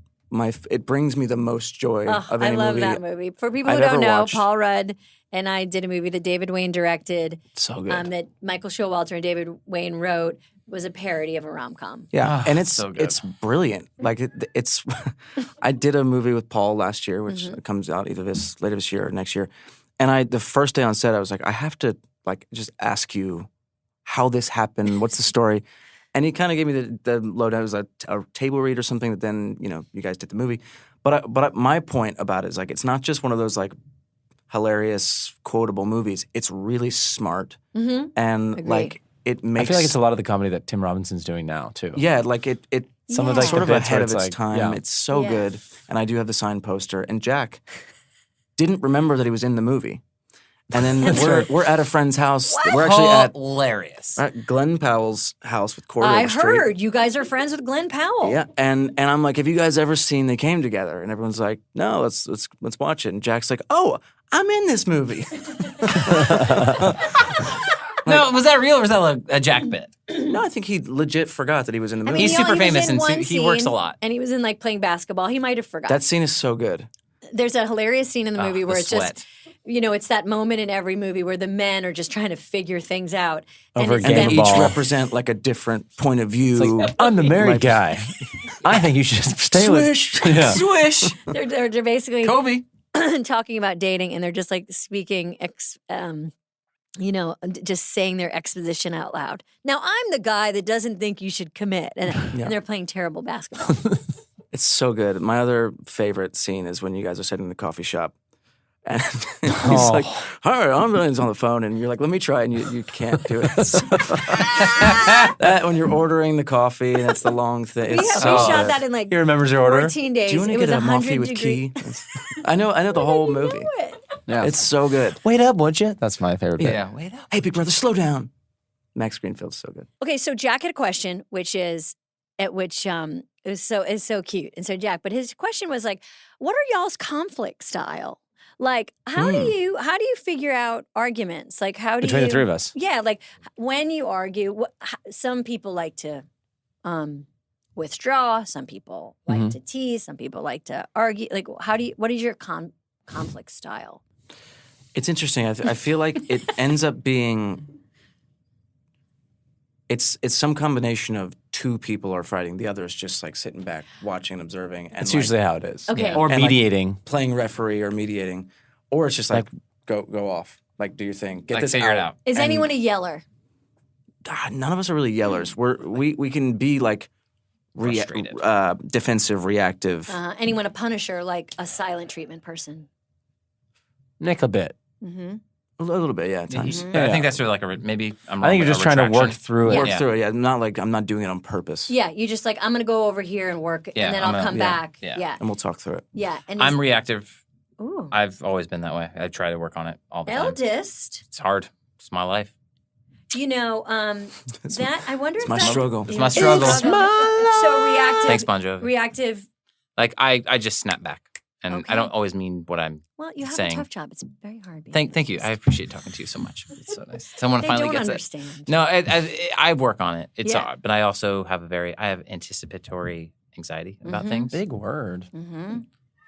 It brings me the most joy Oh, of I any love movie. that movie. For people who I've don't ever know, watched. Paul Rudd and I did a movie that David Wayne directed, So good. that Michael Showalter and David Wayne wrote. Was a parody of a rom-com. Yeah, and it's so good. it's brilliant. Like it's, I did a movie with Paul last year, which comes out either later this year or next year. And the first day on set, I was like, I have to like just ask you how this happened. What's the story? And he kind of gave me the lowdown. It was a table read or something that then you guys did the movie. But my point about it is like it's not just one of those like hilarious quotable movies. It's really smart and Agree. like. It I makes feel like it's a lot of the comedy that Tim Robinson's doing now too. yeah, like it Some of Yeah. like sort the of bits ahead where of it's its like, time. yeah. It's so Yeah. good. And I do have the signed poster. And Jack didn't remember that he was in the movie. And then we're at a friend's house. We're actually Hilarious. at Glenn Powell's house with Corey I Overstreet. heard you guys are friends with Glenn Powell. Yeah, and I'm like, have you guys ever seen They Came Together? And everyone's like, no, let's watch it. And Jack's like, oh, I'm in this movie. No, was that real or was that a Jack bit? No, I think he legit forgot that he was in the I movie. mean, He's he super was famous in and one he works a scene, lot. and he was in like playing basketball. He might have forgotten. That scene is so good. There's a hilarious scene in the movie the where it's sweat. just, it's that moment in every movie where the men are just trying to figure things out. Over a it's And game they of each ball. represent like a different point of view. Like, I'm the married Like- guy. I think you should stay with. Swish. Yeah. Swish. they're basically Kobe. talking about dating, and they're just like speaking, just saying their exposition out loud. Now, I'm the guy that doesn't think you should commit, and they're playing terrible basketball. It's so good. My other favorite scene is when you guys are sitting in the coffee shop. And he's like, "Hi, I'm Billy's on the phone," and you're like, "Let me try," and you can't do it. So- that when you're ordering the coffee, and it's the long thing. we It's shot good. that in like He remembers your order. 14 days. Do you want It to was get a 100 Malfi with degree. key? I know the whole movie. Yeah. It's so good. Wait up, would you? That's my favorite bit. Yeah, wait up. Hey, big brother, slow down. Max Greenfield's so good. Okay, so Jack had a question, which is it was so cute. And so Jack, but his question was like, what are y'all's conflict style? Like, how do you figure out arguments? Like, how do Between you the three of us. Yeah, like when you argue, some people like to withdraw, some people like to tease, some people like to argue. Like, what is your conflict style? It's interesting. I feel like it ends up being. It's some combination of two people are fighting. The other is just like sitting back, watching and observing. And That's like, usually how it is. Okay. Or And, like, mediating. playing referee or mediating, or it's just like go off, like do your thing, get Like, this figure it out. Is And, anyone a yeller? None of us are really yellers. We can be like Frustrated. defensive, reactive. Anyone a punisher, like a silent treatment person? Nick a bit. Mm-hmm. A little bit, yeah, at times. I think that's sort of like maybe I'm wrong. I think you're but just a trying to work retraction. through it. Work Yeah. through it. Yeah, I'm not doing it on purpose. Yeah, you just like I'm gonna go over here and work, Yeah, and then I'm I'll gonna- come yeah, back. yeah. Yeah, And we'll talk through it. yeah. And I'm reactive. ooh, I've always been that way. I try to work on it all the time. eldest. It's hard. It's my life. You know, that I wonder It's if my that- struggle. It's my struggle. It's so reactive. Thanks, Bon Jovi. Reactive. Like I just snap back, and Okay. I don't always mean what I'm. Well, you have saying. a tough job. It's very hard. being Thank you. I appreciate talking to you so much. It's so nice. Someone They finally don't gets understand. it. No, I work on it. It's Yeah. hard, but I also have I have anticipatory anxiety about things. Big word. Mm-hmm.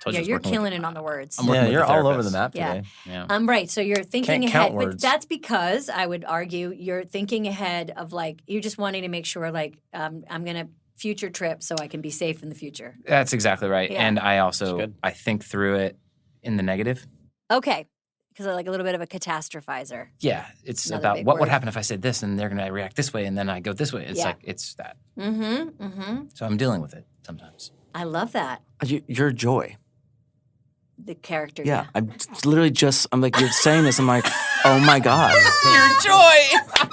Told Yeah, you I was you're working with- killing it on the words. I'm working Yeah, with you're a all over therapist. the map Yeah. today. Yeah. Right. So you're thinking Can't ahead, count but words. that's because I would argue you're thinking ahead of like you're just wanting to make sure like I'm gonna future trip so I can be safe in the future. That's exactly right. Yeah. And I also good. I think through it in the negative. Okay, because I'm like a little bit of a catastrophizer. Yeah, it's Another about big what would word. happen if I said this and they're going to react this way and then I go this way. It's Yeah. like it's that. Mm-hmm. Mm-hmm. So I'm dealing with it sometimes. I love that. You're joy. The character. Yeah, I'm literally I'm like, you're saying this. I'm like, oh my God. Your joy.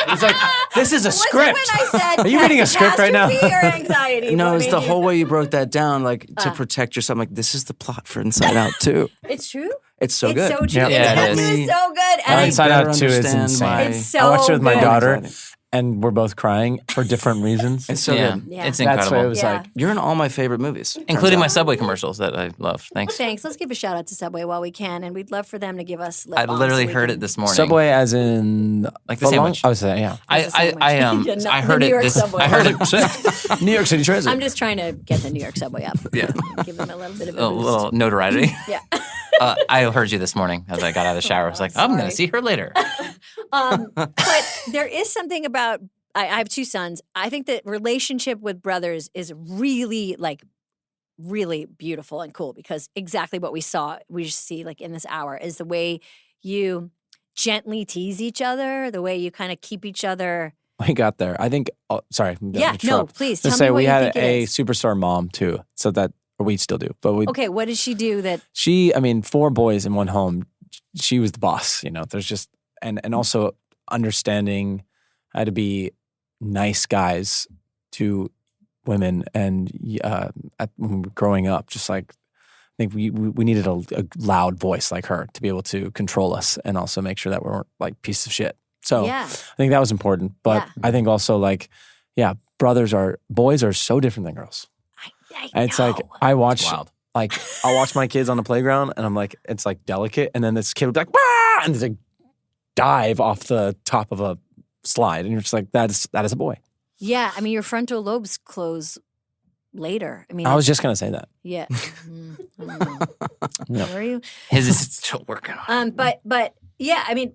He's like, this is a Was it script. when I said Are you reading a script right now? catastrophe or anxiety? No, What it's made the you- whole way you broke that down, like to protect yourself. I'm like, this is the plot for Inside Out too. It's true. It's so It's good. so true. Yeah, That it is is. so good. And Inside better Out 2 is understand insane. my- It's so I watched it with my good. daughter, Exciting. and we're both crying for different reasons. It's so Yeah. good. Yeah. It's That's why incredible. it was Yeah. like, You're in all my favorite movies, Including my turns out. Subway commercials that I love. Thanks. Thanks. Let's give a shout out to Subway while we can, and we'd love for them to give us. Lip I balm literally so we heard can- it this morning. Subway as in Like the footlong? sandwich. I was saying, yeah. I It's a sandwich. Yeah, not I the heard New it York this. Subway. I heard it. New York City Transit. I'm just trying to get the New York Subway up. Yeah. Give them a little bit of A a boost. little notoriety. Yeah. I heard you this morning as I got out of the shower. I was like, I'm going sorry. to see her later. But there is something about I have two sons. I think that relationship with brothers is really really beautiful and cool because exactly what we see like in this hour is the way you gently tease each other, the way you kind of keep each other. We got there. I think, sorry. Yeah, no, please tell Just me say what we you had think it a is. superstar mom too. So that, or we still do. But we, Okay, what did she do that? she, I mean, 4 boys in one home. She was the boss, there's just, and also understanding how to be nice guys to women. And when we were growing up, just like, I think we needed a loud voice like her to be able to control us and also make sure that we weren't like pieces of shit. So Yeah. I think that was important. But Yeah. I think also like, yeah, boys are so different than girls. I And it's like, know. I watch, wild. like, I'll watch my kids on the playground and I'm like, it's like delicate. And then this kid would be like, "Wah!" and they dive off the top of a slide. And you're just like, that is a boy. Yeah, I mean, your frontal lobes close later. I mean, I was just going to say that. yeah. I don't know. No. Where are you? His is still working on. But yeah, I mean,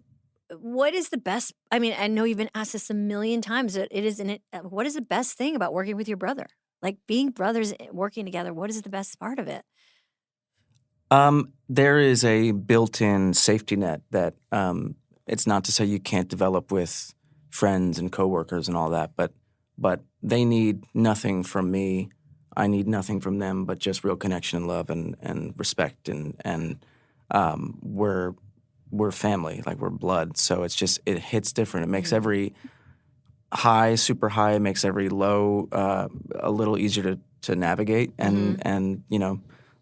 what is the best? I mean, I know you've been asked this a million times. What is the best thing about working with your brother? Like being brothers working together. What is the best part of it? There is a built-in safety net that it's not to say you can't develop with friends and coworkers and all that, but they need nothing from me. I need nothing from them, but just real connection and love and respect and we're family, like we're blood. So it's just it hits different. It makes every high super high. It makes every low a little easier to navigate, and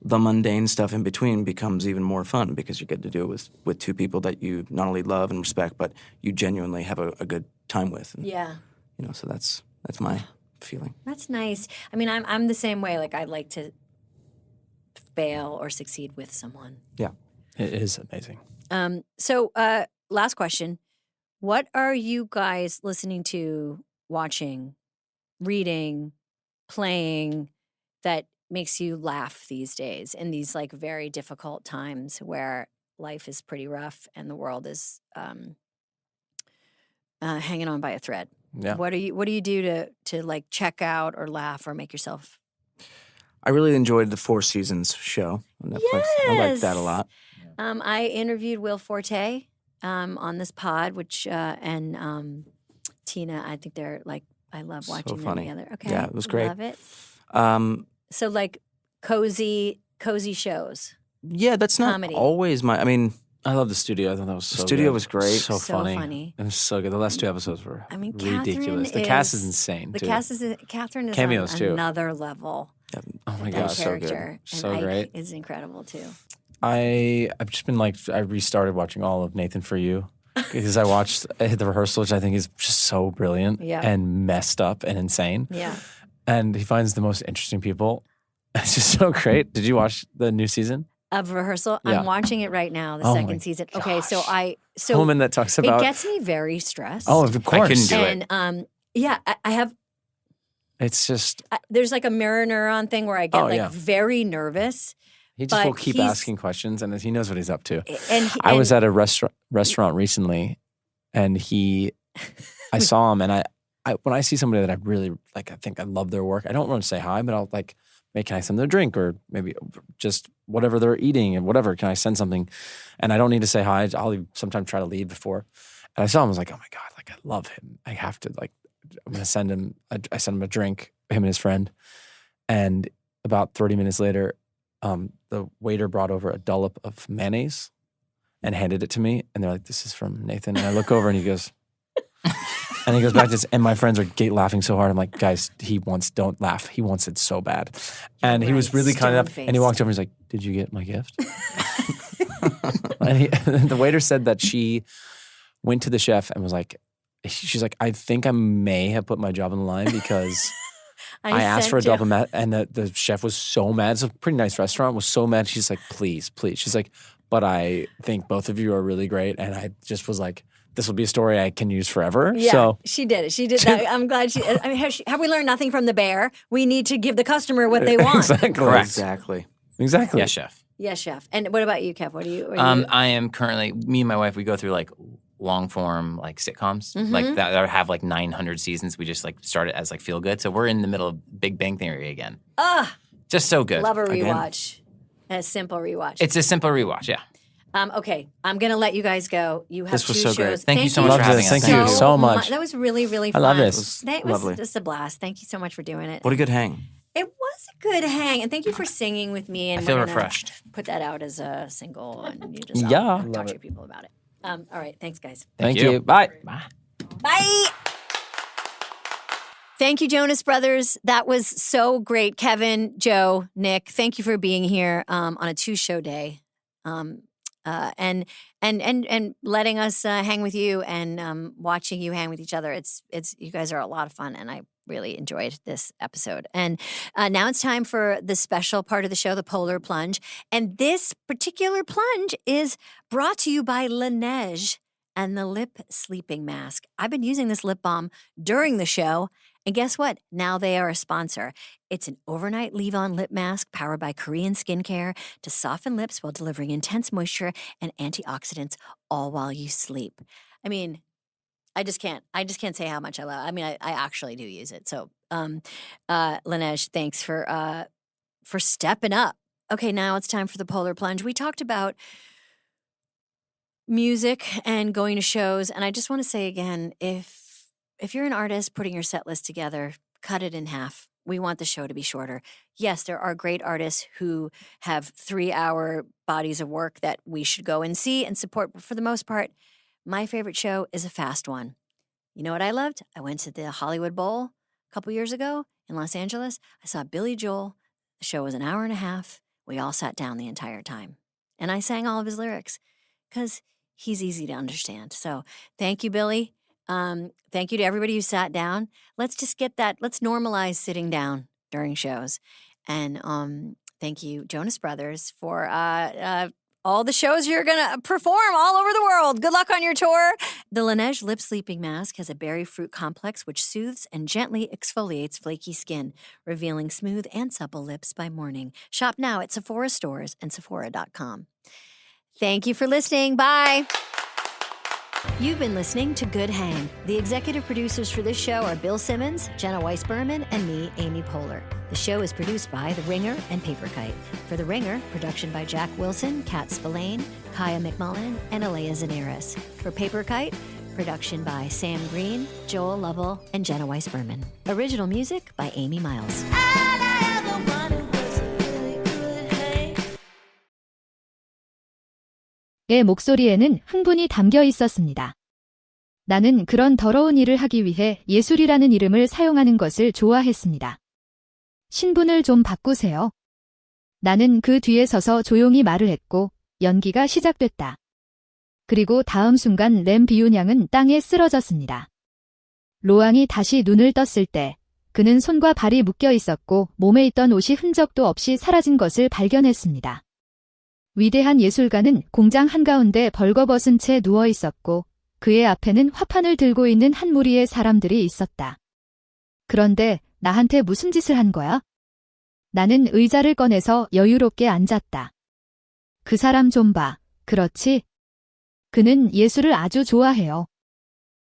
the mundane stuff in between becomes even more fun because you get to do it with 2 people that you not only love and respect, but you genuinely have a good time with. And, Yeah. so that's my feeling. That's nice. I mean, I'm the same way. Like I like to fail or succeed with someone. Yeah. It is amazing. So last question. What are you guys listening to, watching, reading, playing that makes you laugh these days in these like very difficult times where life is pretty rough and the world is hanging on by a thread? Yeah. What do you do to like check out or laugh or make yourself? I really enjoyed the 4 Seasons show on Netflix. I like that a Yes. lot. I interviewed Will Forte on this pod, which and Tina. I think they're like I love watching them funny. together. Okay, Yeah, it was great. Love it. Um, So like cozy shows. yeah, that's not Comedy. always my. I mean, I love the studio. I thought that was The so studio good. was great. So So funny. funny. It was so good. The last 2 episodes were I mean, ridiculous. The Catherine cast is is- insane, The too. Catherine is Cameos, on too. another level. Oh my That God. so good. character. So and Ike great. is incredible too. I've just been like, I restarted watching all of Nathan For You because I watched the rehearsal, which I think is just so brilliant Yeah. and messed up and insane. Yeah. And he finds the most interesting people. It's just so great. Did you watch the new season? Of rehearsal, Yeah. I'm watching it right now. The Oh my second season. Okay, so gosh. so Woman that talks it about. gets me very stressed. Oh, of course. couldn't do it. and yeah, I have. It's just, There's like a mirror neuron thing where I get Oh, like yeah. very nervous. he just But will keep he's- asking questions and he knows what he's up to. And I was at a restaurant recently, and I saw him, and I when I see somebody that I really like, I think I love their work. I don't want to say hi, but I'll like, can I send them a drink or maybe just whatever they're eating and whatever. Can I send something? And I don't need to say hi. I'll sometimes try to leave before. And I saw him. I was like, oh my God, like I love him. I have to like, I'm gonna send him. I sent him a drink. Him and his friend. And about 30 minutes later, the waiter brought over a dollop of mayonnaise and handed it to me. And they're like, "This is from Nathan." And I look over and he goes, and he goes back to this, and my friends are laughing so hard. I'm like, "Guys, don't laugh. He wants it so bad." And he was really kind enough. And he walked over and he's like, "Did you get my gift?" And the waiter said that she went to the chef and was like, she's like, "I think I may have put my job on the line because I asked for a double mat," and the chef was so mad. It's a pretty nice restaurant, was so mad. She's like, please. She's like, "But I think both of you are really great." And I just was like, this will be a story I can use forever. Yeah, So she did it. She did that. I'm glad she. I mean, have we learned nothing from the bear? We need to give the customer what they want. Exactly. Exactly. Yes, chef. Yes, chef. And what about you, Kev? What are you? I am currently, me and my wife, we go through like long form like sitcoms like that have like 900 seasons. We just like started as like feel good. So we're in the middle of Big Bang Theory again. Just so good. Love a rewatch. A simple rewatch. It's a simple rewatch, yeah. Okay, I'm going to let you guys go. You have This was two so great. shows. Thank you so much for having us. Thank you so much. That was really, really fun. I love this. That was Lovely. just a blast. Thank you so much for doing it. What a good hang. It was a good hang. And thank you for singing with me. And I feel we're gonna refreshed. Put that out as a single. And you just Yeah. talk to your people about it. All right. Thanks, guys. Thank you. you. Bye. Bye. Thank you, Jonas Brothers. That was so great. Kevin, Joe, Nick, thank you for being here on a 2-show day. And letting us hang with you and watching you hang with each other. It's you guys are a lot of fun, and I really enjoyed this episode. And now it's time for the special part of the show, the Polar Plunge. And this particular plunge is brought to you by Laneige and the Lip Sleeping Mask. I've been using this lip balm during the show. And guess what? Now they are a sponsor. It's an overnight leave-on lip mask powered by Korean skincare to soften lips while delivering intense moisture and antioxidants all while you sleep. I mean, I just can't say how much I love it. I mean, I actually do use it. So, Laneige, thanks for stepping up. Okay, now it's time for the Polar Plunge. We talked about music and going to shows, and I just want to say again, if you're an artist putting your set list together, cut it in half. We want the show to be shorter. Yes, there are great artists who have 3-hour bodies of work that we should go and see and support. But for the most part, my favorite show is a fast one. You know what I loved? I went to the Hollywood Bowl a couple years ago in Los Angeles. I saw Billy Joel. The show was an hour and a half. We all sat down the entire time. And I sang all of his lyrics because he's easy to understand. So thank you, Billy. Thank you to everybody who sat down. Let's just let's normalize sitting down during shows. And thank you, Jonas Brothers, for all the shows you're going to perform all over the world. Good luck on your tour. The Laneige Lip Sleeping Mask has a berry fruit complex which soothes and gently exfoliates flaky skin, revealing smooth and supple lips by morning. Shop now at Sephora stores and Sephora.com. Thank you for listening. Bye. You've been listening to Good Hang. The executive producers for this show are Bill Simmons, Jenna Weiss-Berman, and me, Amy Poehler. The show is produced by The Ringer and Paper Kite. For The Ringer, production by Jack Wilson, Kat Spillane, Kaya McMullen, and Alea Zanaris. For Paper Kite, production by Sam Green, Joel Lovell, and Jenna Weiss-Berman. Original music by Amy Miles. 의 목소리에는 흥분이 담겨 있었습니다. 나는 그런 더러운 일을 하기 위해 예술이라는 이름을 사용하는 것을 좋아했습니다. 신분을 좀 바꾸세요. 나는 그 뒤에 서서 조용히 말을 했고 연기가 시작됐다. 그리고 다음 순간 램 비운 양은 땅에 쓰러졌습니다. 로앙이 다시 눈을 떴을 때 그는 손과 발이 묶여 있었고 몸에 있던 옷이 흔적도 없이 사라진 것을 발견했습니다. 위대한 예술가는 공장 한가운데 벌거벗은 채 누워 있었고 그의 앞에는 화판을 들고 있는 한 무리의 사람들이 있었다. 그런데 나한테 무슨 짓을 한 거야? 나는 의자를 꺼내서 여유롭게 앉았다. 그 사람 좀 봐. 그렇지? 그는 예술을 아주 좋아해요.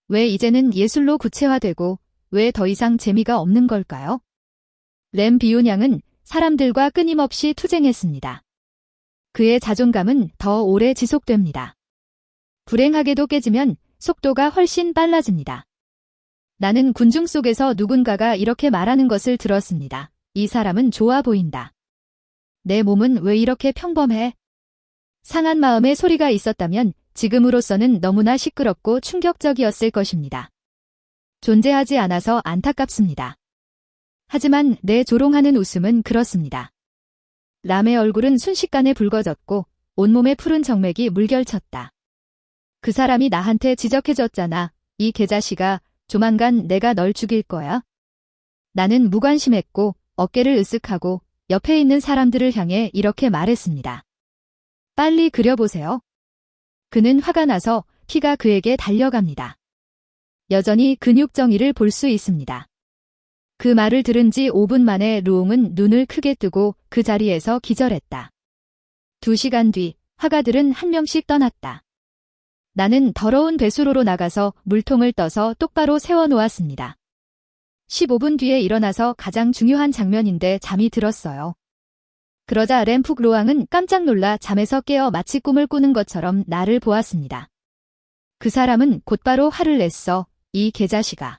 왜 이제는 예술로 구체화되고 왜 더 이상 재미가 없는 걸까요? 램 비운 양은 사람들과 끊임없이 투쟁했습니다. 그의 자존감은 더 오래 지속됩니다. 불행하게도 깨지면 속도가 훨씬 빨라집니다. 나는 군중 속에서 누군가가 이렇게 말하는 것을 들었습니다. 이 사람은 좋아 보인다. 내 몸은 왜 이렇게 평범해? 상한 마음의 소리가 있었다면 지금으로서는 너무나 시끄럽고 충격적이었을 것입니다. 존재하지 않아서 안타깝습니다. 하지만 내 조롱하는 웃음은 그렇습니다. 람의 얼굴은 순식간에 붉어졌고 온몸에 푸른 정맥이 물결쳤다. 그 사람이 나한테 지적해줬잖아. 이 개자식아, 조만간 내가 널 죽일 거야. 나는 무관심했고 어깨를 으쓱하고 옆에 있는 사람들을 향해 이렇게 말했습니다. 빨리 그려보세요. 그는 화가 나서 피가 그에게 달려갑니다. 여전히 근육정의를 볼 수 있습니다. 그 말을 들은 지 5분 만에 루옹은 눈을 크게 뜨고 그 자리에서 기절했다. 2시간 뒤 화가들은 한 명씩 떠났다. 나는 더러운 배수로로 나가서 물통을 떠서 똑바로 세워놓았습니다. 15분 뒤에 일어나서 가장 중요한 장면인데 잠이 들었어요. 그러자 램프 로앙은 깜짝 놀라 잠에서 깨어 마치 꿈을 꾸는 것처럼 나를 보았습니다. 그 사람은 곧바로 화를 냈어. 이 개자식아.